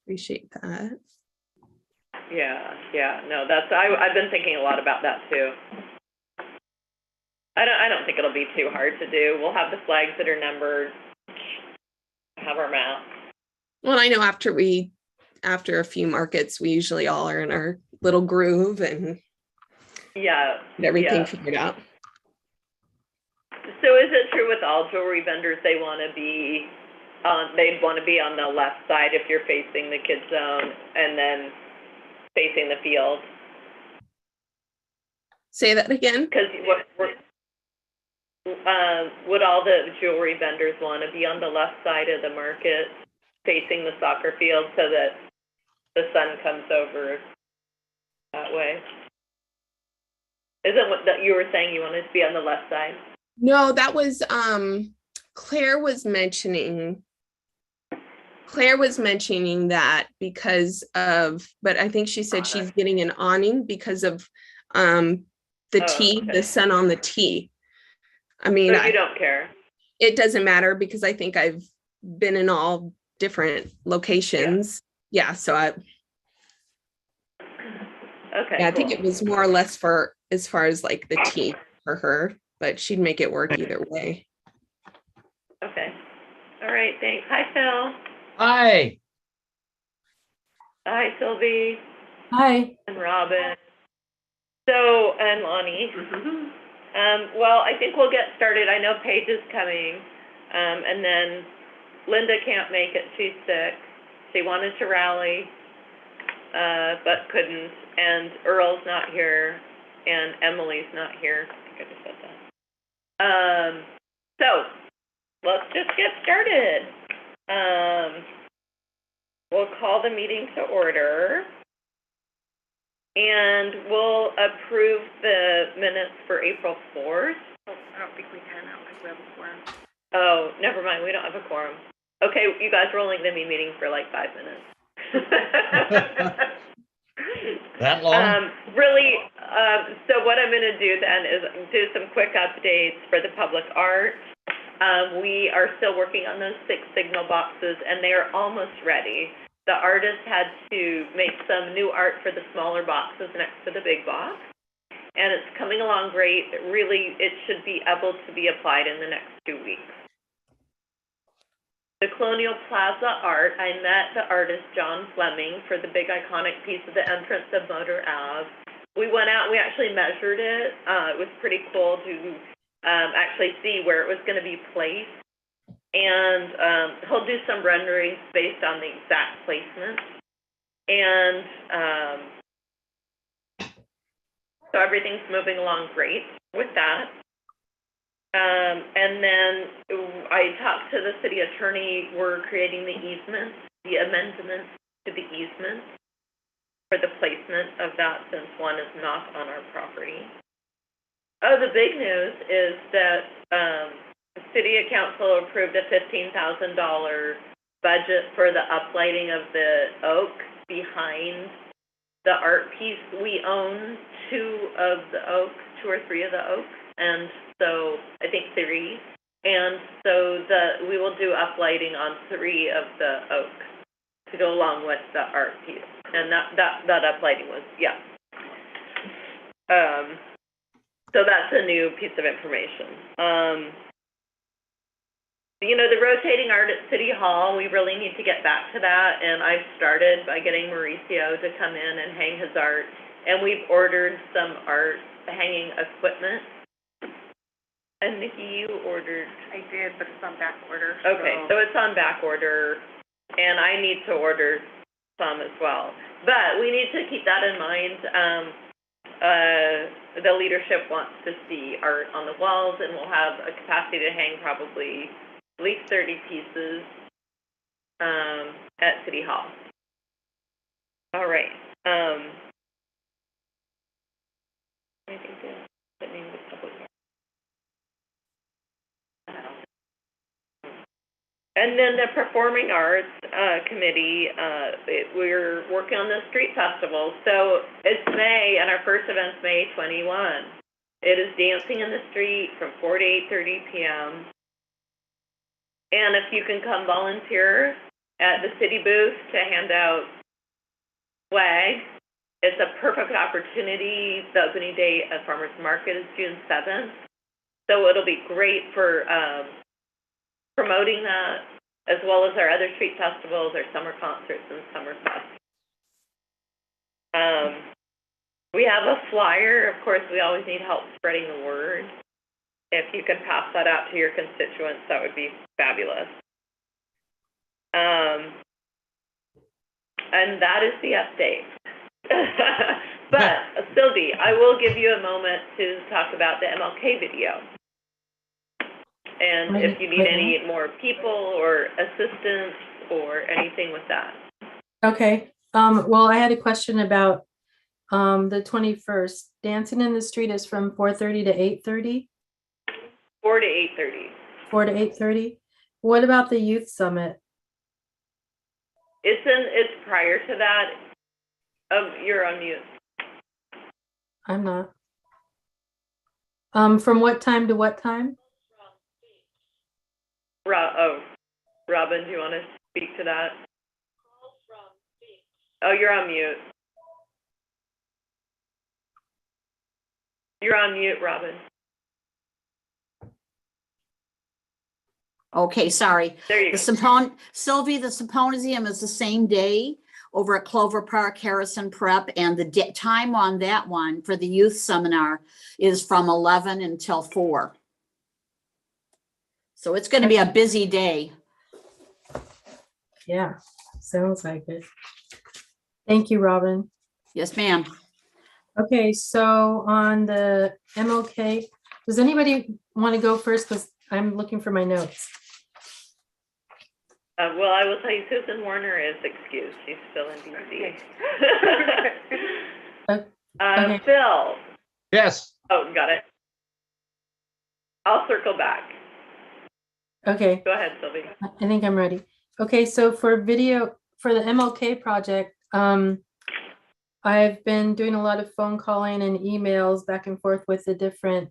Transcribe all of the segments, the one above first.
Appreciate that. Yeah, no, I've been thinking a lot about that too. I don't think it'll be too hard to do. We'll have the flags that are numbered, have our map. Well, I know after a few markets, we usually all are in our little groove and get everything figured out. So is it true with all jewelry vendors they'd want to be on the left side if you're facing the kids zone and then facing the field? Say that again. Because would all the jewelry vendors want to be on the left side of the market facing the soccer field so that the sun comes over that way? Isn't what that you were saying you wanted to be on the left side? No, that was Claire was mentioning that because of, but I think she said she's getting an awning because of the sun on the tee. I mean, so you don't care. It doesn't matter because I think I've been in all different locations. Yeah, so okay. Yeah, I think it was more or less for as far as like the tee for her, but she'd make it work either way. Okay. All right, thanks. Hi, Phil. Hi. Hi, Sylvie. Hi. And Robin. So, and Lonnie. Well, I think we'll get started. I know Paige is coming, and then Linda can't make it. She's sick. She wanted to rally, but couldn't. And Earl's not here, and Emily's not here. I think I just said that. So, let's just get started. We'll call the meeting to order. And we'll approve the minutes for April 4th. Oh, I don't think we can. I don't think we have a quorum. Oh, never mind. We don't have a quorum. Okay, you guys are only going to be meeting for like 5 minutes. That long? Really, so what I'm going to do then is do some quick updates for the public art. We are still working on those 6 signal boxes, and they are almost ready. The artist had to make some new art for the smaller boxes next to the big box, and it's coming along great. Really, it should be able to be applied in the next 2 weeks. The Colonial Plaza art, I met the artist John Fleming for the big iconic piece of the entrance of Motor Ave. We went out, we actually measured it. It was pretty cool to actually see where it was going to be placed. And he'll do some renderings based on the exact placement. And so everything's moving along great with that. And then I talked to the city attorney. We're creating the easement, the amendments to the easement for the placement of that since one is not on our property. Oh, the big news is that City Council approved a $15,000 budget for the uplighting of the oak behind the art piece. We own 2 or 3 of the oaks, and so I think 3. And so we will do uplighting on 3 of the oaks to go along with the art piece. And that uplighting was, so that's a new piece of information. You know, the rotating art at City Hall, we really need to get back to that, and I've started by getting Mauricio to come in and hang his art, and we've ordered some art hanging equipment. And Nikki, you ordered? I did, but it's on back order. Okay, so it's on back order, and I need to order some as well. But we need to keep that in mind. The leadership wants to see art on the walls, and we'll have a capacity to hang probably at least 30 pieces at City Hall. All right. I think the name of the public. And then the Performing Arts Committee, we're working on the street festival. So it's May, and our first event's May 21. It is dancing in the street from 4 to 8:30 p.m. And if you can come volunteer at the city booth to hand out swag. It's a perfect opportunity. The opening day of Farmers Market is June 7th. So it'll be great for promoting that, as well as our other street festivals, our summer concerts, and summer fest. We have a flyer. Of course, we always need help spreading the word. If you could pass that out to your constituents, that would be fabulous. And that is the update. But, Sylvie, I will give you a moment to talk about the MLK video. And if you need any more people or assistance or anything with that. Okay. Well, I had a question about the 21st. Dancing in the Street is from 4:30 to 8:30? 4 to 8:30. 4 to 8:30? What about the Youth Summit? It's prior to that. You're on mute. I'm not. From what time to what time? Robin, do you want to speak to that? Oh, you're on mute. You're on mute, Robin. Okay, sorry. There you The go. Sylvie, the symposium is the same day over at Clover Park Harrison Prep, and the time on that one for the youth seminar is from 11 until 4. So it's going to be a busy day. Yeah, sounds like it. Thank you, Robin. Yes, ma'am. Okay, so on the MLK, does anybody want to go first? Because I'm looking for my notes. Well, I will tell you, Susan Warner is excused. She's still in DC. Okay. Phil. Yes. Oh, got it. I'll circle back. Okay, Go ahead, Sylvie. I think I'm ready. Okay, so for video, for the MLK project, I've been doing a lot of phone calling and emails back and forth with the different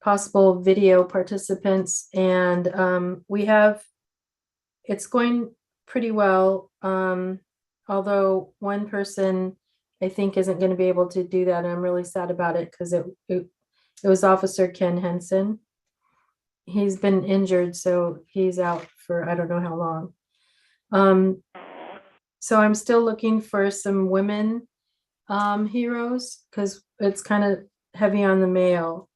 possible video participants, and it's going pretty well. Although one person I think isn't going to be able to do that, and I'm really sad about it because it was Officer Ken Henson. He's been injured, so he's out for I don't know how long. So I'm still looking for some women heroes because it's kind of heavy on the male.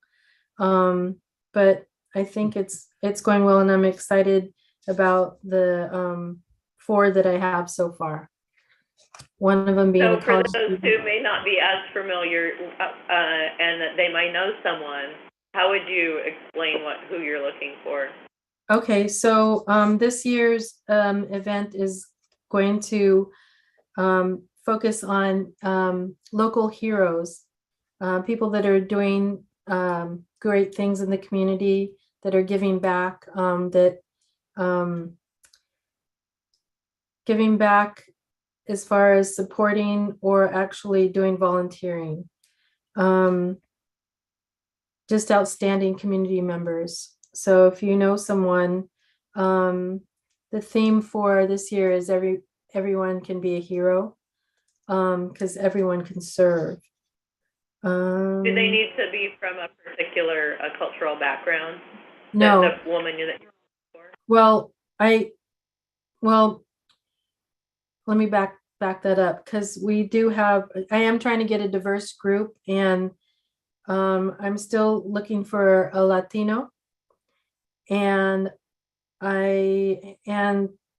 But I think it's going well, and I'm excited about the 4 that I have so far. One of them being So a for college those student. who may not be as familiar and that they might know someone, how would you explain who you're looking for? Okay, so this year's event is going to focus on local heroes, people that are doing great things in the community, that are giving back, giving back as far as supporting or actually doing volunteering. Just outstanding community members. So if you know someone, the theme for this year is everyone can be a hero, because everyone can serve. Do they need to be from a particular cultural background? No. The woman that you're looking for? Well, let me back that up, because I am trying to get a diverse group, and I'm still looking for a Latino, and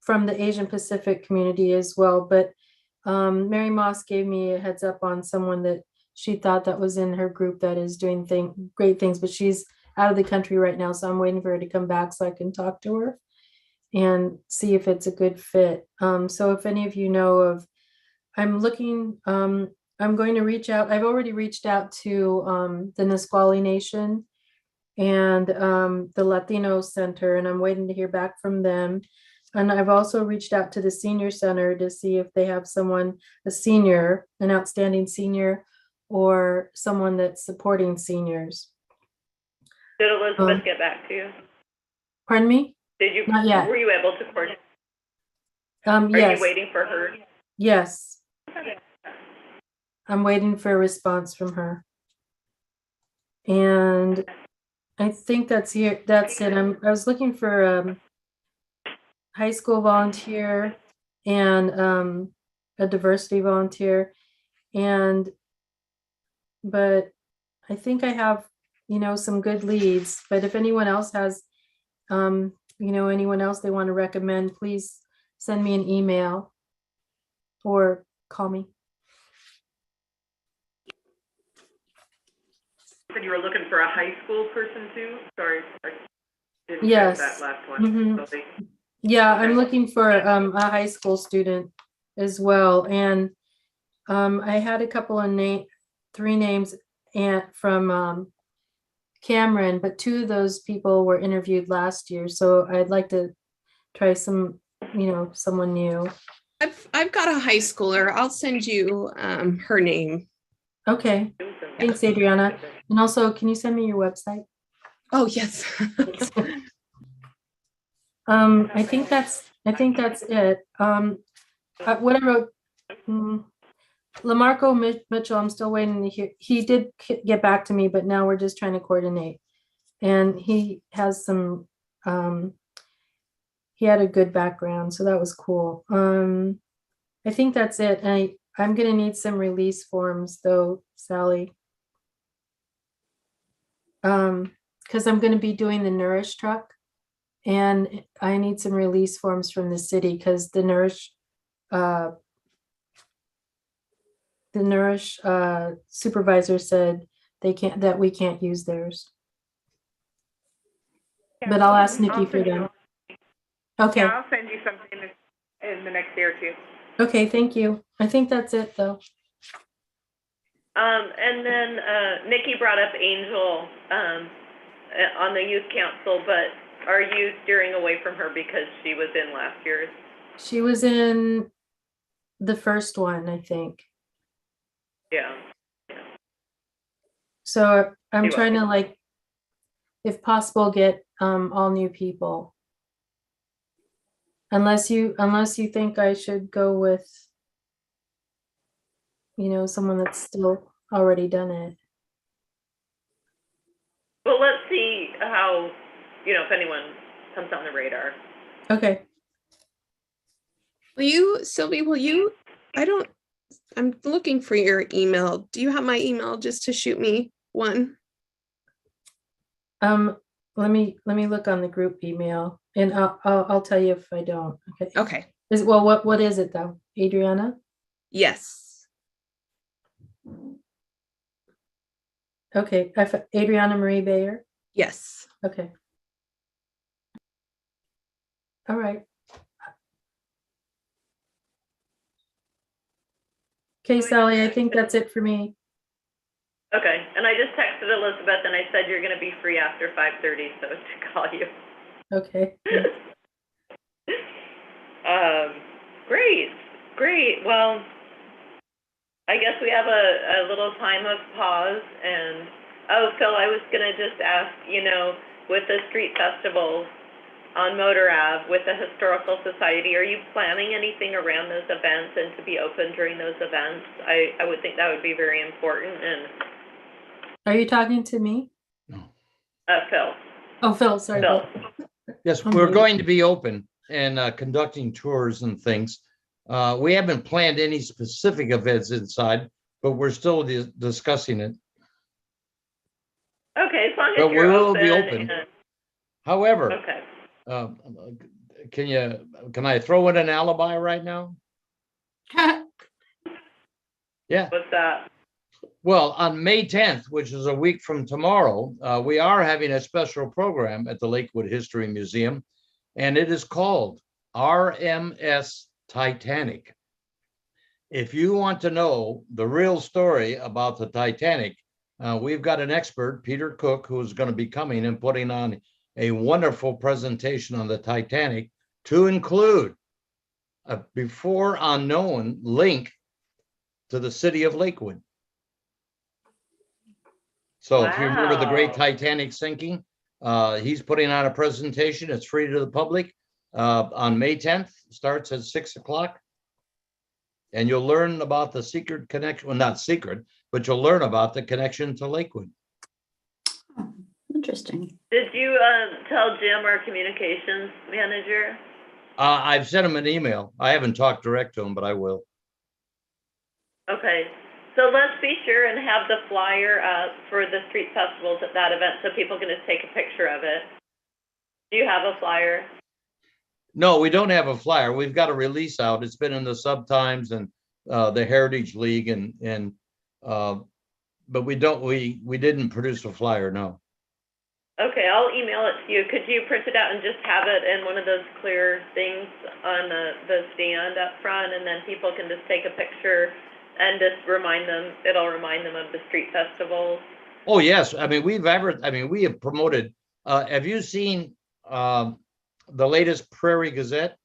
from the Asian Pacific community as well. But Mary Moss gave me a heads up on someone that she thought that was in her group that is doing great things, but she's out of the country right now, so I'm waiting for her to come back so I can talk to her and see if it's a good fit. So if any of you know of, I'm going to reach out. I've already reached out to the Nisqually Nation and the Latino Center, and I'm waiting to hear back from them. And I've also reached out to the Senior Center to see if they have a senior, an outstanding senior, or someone that's supporting seniors. Did Elizabeth get back to you? Pardon me? Did you? Not yet. Were you able to coordinate? Are Yes, you waiting for her? yes. I'm waiting for a response from her. And I think that's it. I was looking for high school volunteer and a diversity volunteer. But I think I have, some good leads, but if anyone else has, anyone else they want to recommend, please send me an email or call me. Said you were looking for a high school person too? Sorry, I didn't catch Yes. that last one. Mhm. So Yeah, I'm Okay. looking for a high school student as well. And I had a couple of three names from Cameron, but two of those people were interviewed last year. So I'd like to try someone new. I've got a high schooler. I'll send you her name. Okay, thanks, Adriana. And also, can you send me your website? Oh, yes. I think that's it. What I wrote, Lamarco Mitchell, I'm still waiting to hear. He did get back to me, but now we're just trying to coordinate. And he has he had a good background, so that was cool. I think that's it. I'm gonna need some release forms though, Sally. Because I'm gonna be doing the Nourish truck. And I need some release forms from the city because the Nourish supervisor said we can't use theirs. But I'll ask Nikki for them. Okay, Yeah, I'll send you something in the next day or two. okay, thank you. I think that's it though. And then Nikki brought up Angel on the youth council, but are you steering away from her because she was in last year's? She was in the first one, I think. Yeah. So I'm She was. trying to if possible, get all new people. Unless you think I should go with, someone that's still already done it. Well, let's see how, if anyone comes on the radar. Okay. Sylvie, I'm looking for your email. Do you have my email just to shoot me one? Let me look on the group email and I'll tell you if I don't. Okay. Okay. What is it though? Adriana? Yes. Okay. Adriana Marie Bayer. Yes. Okay. All right. Okay, Sally, I think that's it for me. Okay, and I just texted Elizabeth and I said you're gonna be free after 5:30, so to call you. Okay. Great. Well, I guess we have a little time of pause and, oh, Phil, I was gonna just ask, with the street festival on Motor Ave, with the Historical Society, are you planning anything around those events and to be open during those events? I would think that would be very important and. Are you talking to me? Phil. Oh, Phil, sorry. Phil. Yes, we're going to be open and conducting tours and things. We haven't planned any specific events inside, but we're still discussing it. Okay, as long as But we you're will open. be open. However, Okay. can I throw in an alibi right now? Yeah. What's that? Well, on May 10th, which is a week from tomorrow, we are having a special program at the Lakewood History Museum, and it is called RMS Titanic. If you want to know the real story about the Titanic, we've got an expert, Peter Cook, who's going to be coming and putting on a wonderful presentation on the Titanic to include a before unknown link to the city of Lakewood. So if you remember the great Wow. Titanic sinking, he's putting on a presentation. It's free to the public. on May 10th, starts at 6 o'clock. And you'll learn about the secret connection, well, not secret, but you'll learn about the connection to Lakewood. Interesting. Did you, tell Jim, our communications manager? I've sent him an email. I haven't talked direct to him, but I will. Okay, so let's be sure and have the flyer up for the street festivals at that event, so people can just take a picture of it. Do you have a flyer? No, we don't have a flyer. We've got a release out. It's been in the Sub-Times and the Heritage League but we didn't produce a flyer, no. Okay, I'll email it to you. Could you print it out and just have it in one of those clear things on the stand up front, and then people can just take a picture and just it'll remind them of the street festivals? Oh, yes. I mean, we have promoted, have you seen the latest Prairie Gazette?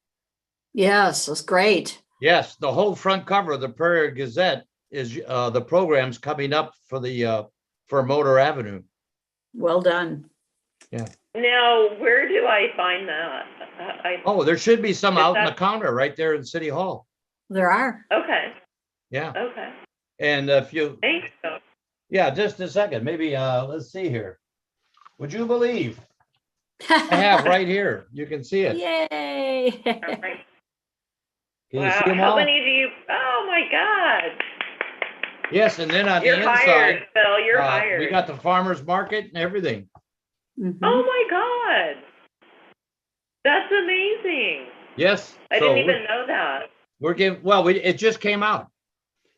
Yes, it's great. Yes, the whole front cover of the Prairie Gazette is the programs coming up for Motor Avenue. Well done. Now, where do I find that? Oh, there should be some Is out in the that- counter right there in City Hall. There are. Okay, Yeah. okay, And if you, thanks. yeah, just a second, maybe, let's see here. Would you believe I have right here? You can see it. Yay. All right. Can you Wow, see them how all? many do you, oh my God. Yes, and then on the You're hired, inside, Phil, you're we hired. got the farmer's market and everything. Mhm. Oh my God. That's amazing. Yes. I so didn't even know that. We're giving, well, it just came out.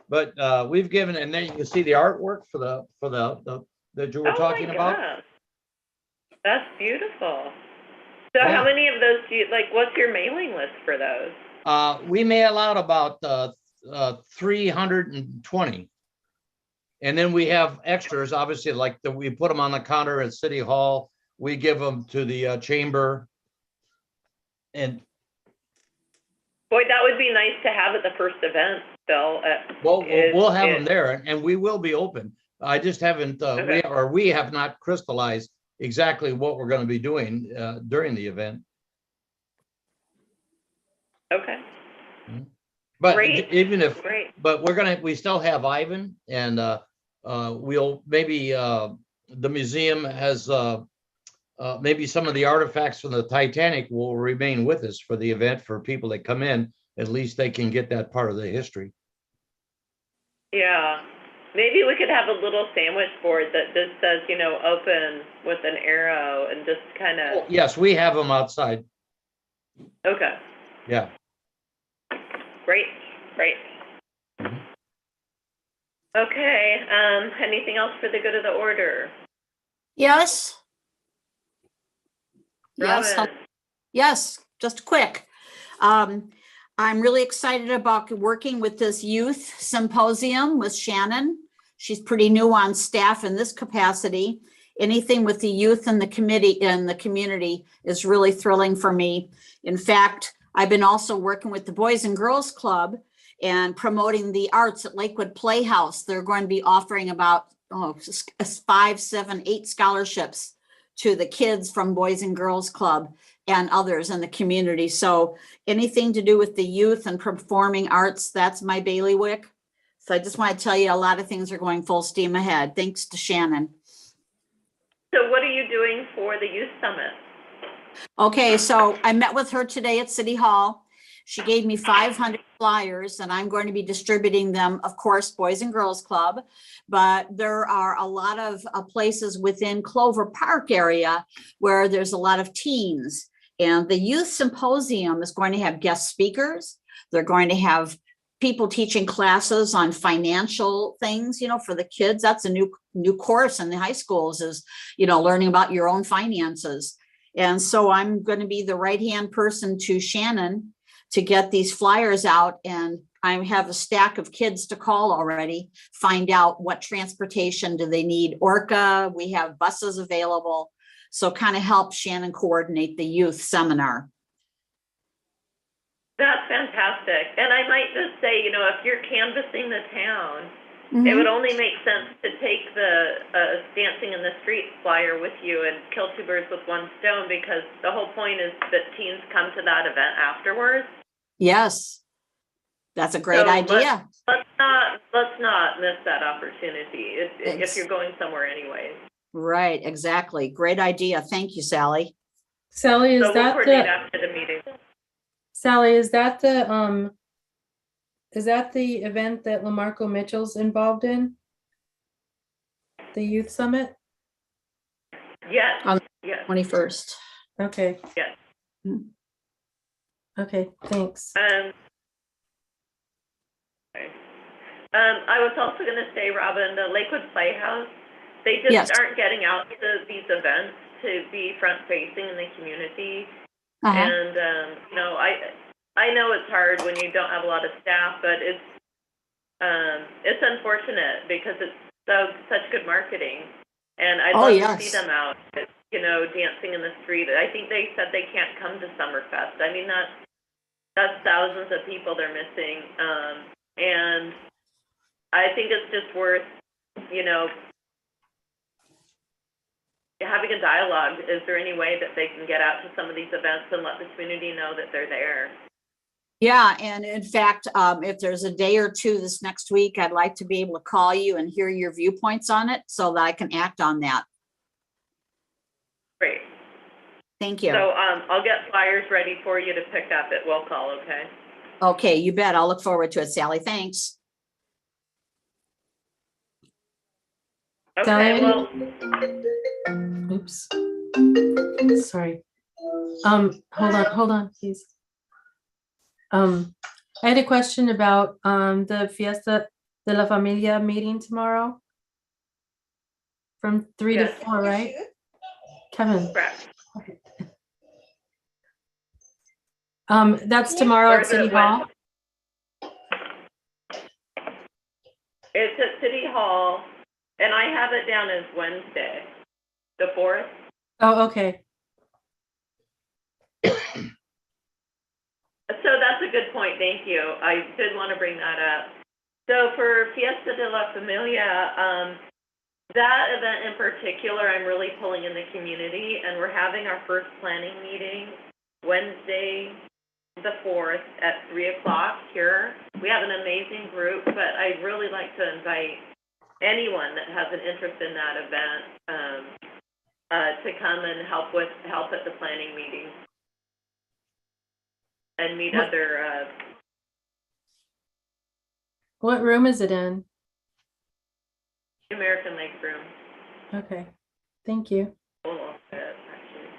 But we've given, and then you can see the artwork for the that you were talking about. God. That's beautiful. So Yeah. how many of those do you, like, what's your mailing list for those? We mail out about 320. And then we have extras, obviously, like we put them on the counter at City Hall. We give them to the chamber. And Boy, that would be nice to have at the first event, Phil. we'll have them there, and we will be open. I just haven't, Okay. we have not crystallized exactly what we're going to be doing during the event. Okay, But Great. even if, great. but we still have Ivan, and we'll maybe the museum has maybe some of the artifacts from the Titanic will remain with us for the event for people that come in. At least they can get that part of the history. Yeah. Maybe we could have a little sandwich board that just says, open with an arrow and just kind of, Yes, we have them outside. okay, Yeah. great. Mhm. Okay, anything else for the good of the order? Yes. Yes. Robin? Yes, just quick. I'm really excited about working with this youth symposium with Shannon. She's pretty new on staff in this capacity. Anything with the youth and the community is really thrilling for me. In fact, I've been also working with the Boys and Girls Club and promoting the arts at Lakewood Playhouse. They're going to be offering about 5, 7, 8 scholarships to the kids from Boys and Girls Club and others in the community. So anything to do with the youth and performing arts, that's my bailiwick. So I just want to tell you a lot of things are going full steam ahead, thanks to Shannon. So what are you doing for the youth summit? Okay, so I met with her today at City Hall. She gave me 500 flyers and I'm going to be distributing them, of course, Boys and Girls Club. But there are a lot of places within Clover Park area where there's a lot of teens. And the Youth Symposium is going to have guest speakers. They're going to have people teaching classes on financial things, for the kids. That's a new course in the high schools is, learning about your own finances. And so I'm going to be the right-hand person to Shannon to get these flyers out. And I have a stack of kids to call already, find out what transportation do they need. Orca, we have buses available. So kind of help Shannon coordinate the youth seminar. That's fantastic. And I might just say, if you're canvassing the town, It would Mhm. only make sense to take the Dancing in the Street flyer with you and kill two birds with one stone, because the whole point is that teens come to that event afterwards. Yes. That's a great So idea. Let's not miss that opportunity if you're going somewhere anyways. Right, exactly. Great idea. Thank you, Sally. Sally, So we'll coordinate after the meeting. Sally, is that the event that Lamarco Mitchell's involved in? The youth summit? Yes, On- yes, 21st. Okay. yes. Okay, thanks. Okay. I was also gonna say, Robin, the Lakewood Playhouse, they just Yes. aren't getting out to these events to be front facing in the community. Uh-huh. And, you know, I know it's hard when you don't have a lot of staff, but it's unfortunate because it's such good marketing. And I'd Oh, love to yes. see them out, you know, dancing in the street. I think they said they can't come to Summerfest. I mean, that's thousands of people they're missing. And I think it's just worth, you know, having a dialogue. Is there any way that they can get out to some of these events and let the community know that they're there? Yeah, and in fact, if there's a day or two this next week, I'd like to be able to call you and hear your viewpoints on it so that I can act on that. Great. Thank you. So I'll get flyers ready for you to pick up at will call, okay? Okay, you bet. I'll look forward to it, Sally. Thanks. Okay, well, Oops. Sorry. Hold on, please. I had a question about the Fiesta de la Familia meeting tomorrow. From 3 to Yes. 4, right? Kevin, correct. that's tomorrow Or at is City it when? Hall. It's at City Hall, and I have it down as Wednesday, the 4th. Oh, okay. So that's a good point, thank you. I did want to bring that up. So for Fiesta de la Familia, that event in particular, I'm really pulling in the community, and we're having our first planning meeting Wednesday, the 4th at 3 o'clock here. We have an amazing group, but I'd really like to invite anyone that has an interest in that event to come and help at the planning meeting and meet other. What room is it in? American Lake room. Okay, thank you. Actually.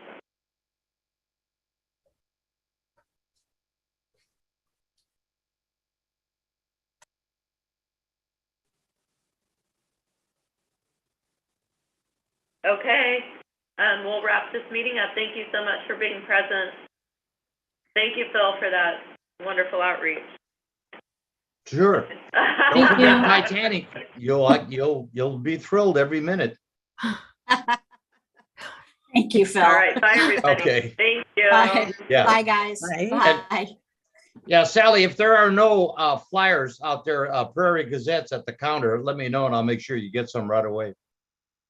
Okay, we'll wrap this meeting up. Thank you so much for being present. Thank you, Phil, for that wonderful outreach. Sure. Thank Don't forget you. Titanic. You'll be thrilled every minute. Thank you, Phil. All right, bye, everybody. Okay. Thank you. Bye. Yeah. Bye, guys. Bye. Bye. Yeah, Sally, if there are no flyers out there, Prairie Gazettes at the counter, let me know and I'll make sure you get some right away.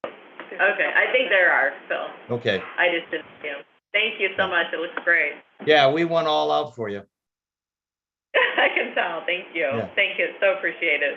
Okay, I think there are, Phil. Okay. I just didn't see them. Thank you so much. It looks great. Yeah, we went all out for you. I can tell. Thank you. Yeah. Thank you. It's so appreciated.